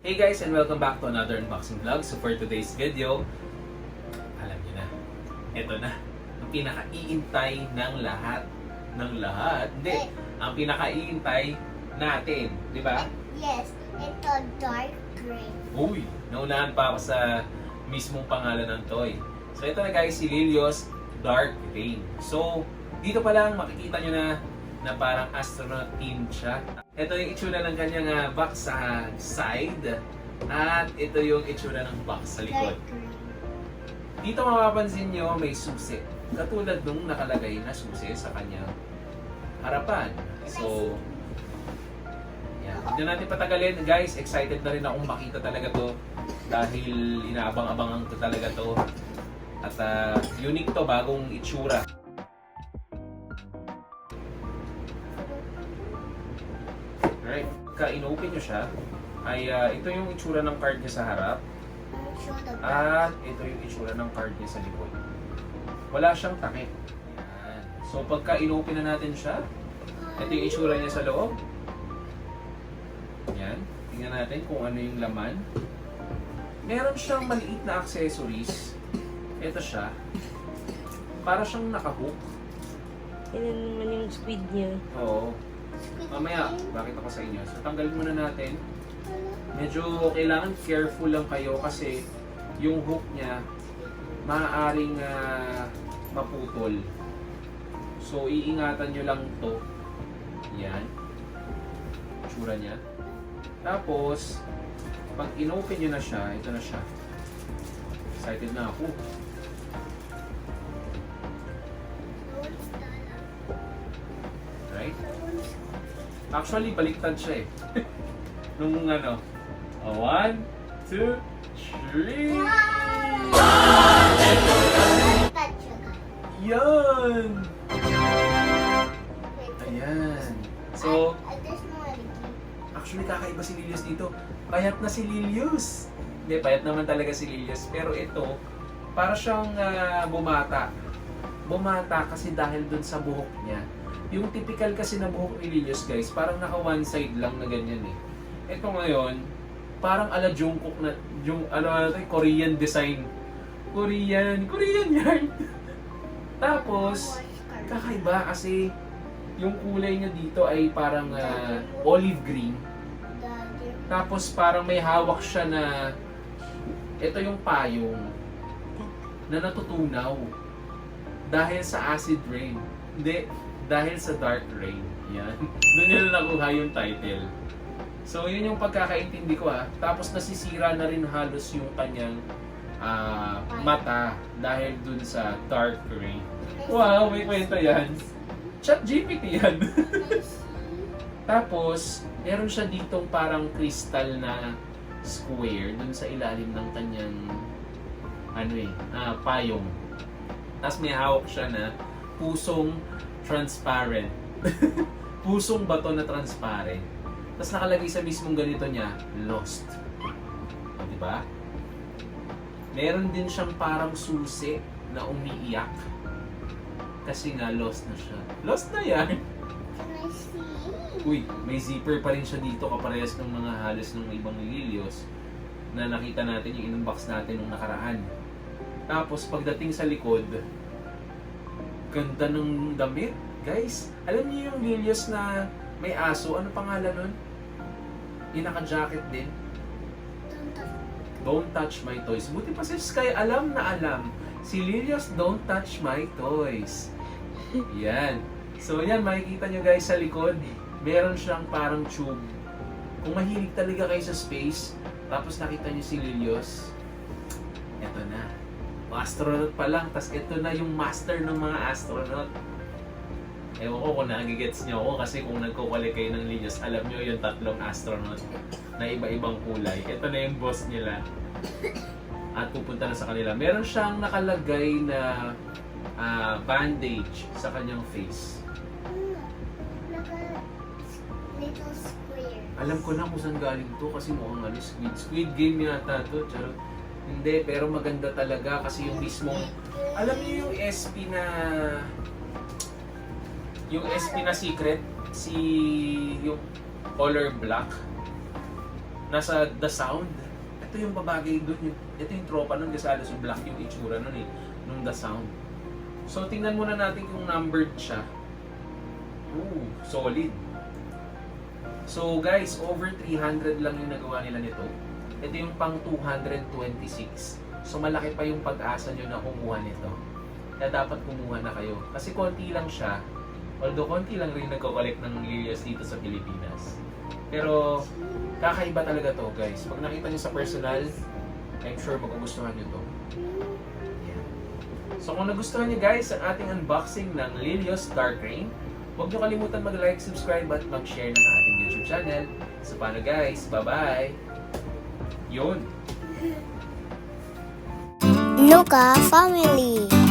Hey guys, and welcome back to another unboxing vlog. So for today's video, alam niyo na, ito na, ang pinaka-iintay ng lahat, hindi, ang pinaka-iintay natin, di ba? Yes, it's a dark gray. Uy, naunahan pa ako sa mismong pangalan ng toy. So ito na guys, si Lilios Dark Rain. So, dito pa lang makikita nyo na parang astronaut themed siya. Ito yung itsura ng kanyang box sa side. At ito yung itsura ng box sa likod. Dark green. Dito mapapansin nyo may susi. Katulad nung nakalagay na susi sa kanyang harapan. So, yan. Hindi natin patagalin. Guys, excited na rin akong makita talaga to. Dahil inaabang-abangan ko talaga to. At unique to, bagong itsura. Right. Pagka in-open nyo siya, ay ito yung itsura ng card niya sa harap. Show the back. At ito yung itsura ng card niya sa likod. Wala siyang takip. Yan. So pagka in-open na natin siya, ito yung itsura niya sa loob. Yan. Tingnan natin kung ano yung laman. Meron siyang maliit na accessories. Ito siya. Para siyang nakahook. Yan naman yung squid niya. Oo. Mamaya, bakit ako sa inyo? So tanggalin muna natin. Medyo kailangan careful lang kayo kasi yung hook niya maaaring maputol. So iingatan nyo lang to. Yan. Tsura niya. Tapos, pag in-open nyo na siya, ito na siya. Excited na ako. Right? Actually, baliktad siya eh. Nung ano. 1, 2, 3. Touch you guys. Yan! Wait. Ayan. So, There's no one. actually kakaiba si Lilios dito. Payat na si Lilios. Hindi, payat naman talaga si Lilios. Pero ito, para siyang bumata. Bumata kasi dahil dun sa buhok niya. Yung typical kasi na buhok ni Lilios guys, parang naka one side lang na ganyan eh. Ito ngayon, parang ala Jungkook na, Korean design. Korean yarn. Tapos, kakaiba kasi yung kulay niya dito ay parang olive green. Tapos parang may hawak siya na ito yung payong na natutunaw dahil sa acid rain. Hindi, dahil sa dark rain. Yan. Doon nila nakuha yung title. So yun yung pagkakaintindi ko ha. Tapos nasisira na rin halos yung kanyang mata dahil dun sa dark rain. Wow, may kwento yan. ChatGPT yan. Tapos, meron siya ditong parang crystal na square dun sa ilalim ng kanyang payong. Tapos may hawak siya na pusong transparent. Pusong bato na transparent. Tapos nakalagay sa mismong ganito niya, lost. O, diba? Meron din siyang parang susi na umiiyak. Kasi nga lost na siya. Lost na yan! Can I see? Uy, may zipper pa rin siya dito kaparehas ng mga halos ng ibang Lilios na nakita natin yung in-unbox natin nung nakaraan. Tapos pagdating sa likod, ganda ng damit, guys. Alam niyo yung Lilios na may aso, ano pangalan nun? Yung naka-jacket din. Don't touch my toys. Buti pa si Sky, alam na alam. Si Lilios, don't touch my toys. Yan. So yan, makikita nyo guys sa likod, meron siyang parang tube. Kung mahilig talaga kayo sa space, tapos nakita nyo si Lilios, eto na. Astronaut pa lang, tas eto na yung master ng mga astronaut. Ewan ko kung nagigets nyo ako kasi kung nagkukulik kayo ng Lilios, alam nyo yung tatlong astronaut na iba-ibang kulay. Ito na yung boss nila. At pupunta na sa kanila. Meron siyang nakalagay na bandage sa kanyang face. Like a little square. Alam ko na kung saan galing to kasi mukhang squid. Squid game yata to. Charot. Hindi, pero maganda talaga kasi yung mismong... Alam niyo yung SP na... Yung SP na secret, yung color black. nasa The Sound. Ito yung babagay doon. Ito yung tropa nun kasi alas yung black yung itsura nun eh. Nung The Sound. So, tingnan muna natin kung numbered siya. Ooh, solid. So, guys, over 300 lang yung nagawa nila nito. Ito yung pang 226. So, malaki pa yung pag-asa nyo na kumuha nito. Kaya dapat kumuha na kayo. Kasi konti lang siya. Although, konti lang rin nagko-collect ng lilies dito sa Pilipinas. Pero, kakaiba talaga to, guys. Pag nakita nyo sa personal, I'm sure magugustuhan nyo to. So kung nagustuhan niyo guys ang ating unboxing ng Lilios Dark Rain, huwag niyo kalimutan mag-like, subscribe at mag-share ng ating YouTube channel. So paano guys? Bye-bye! Yun! Nuka Family.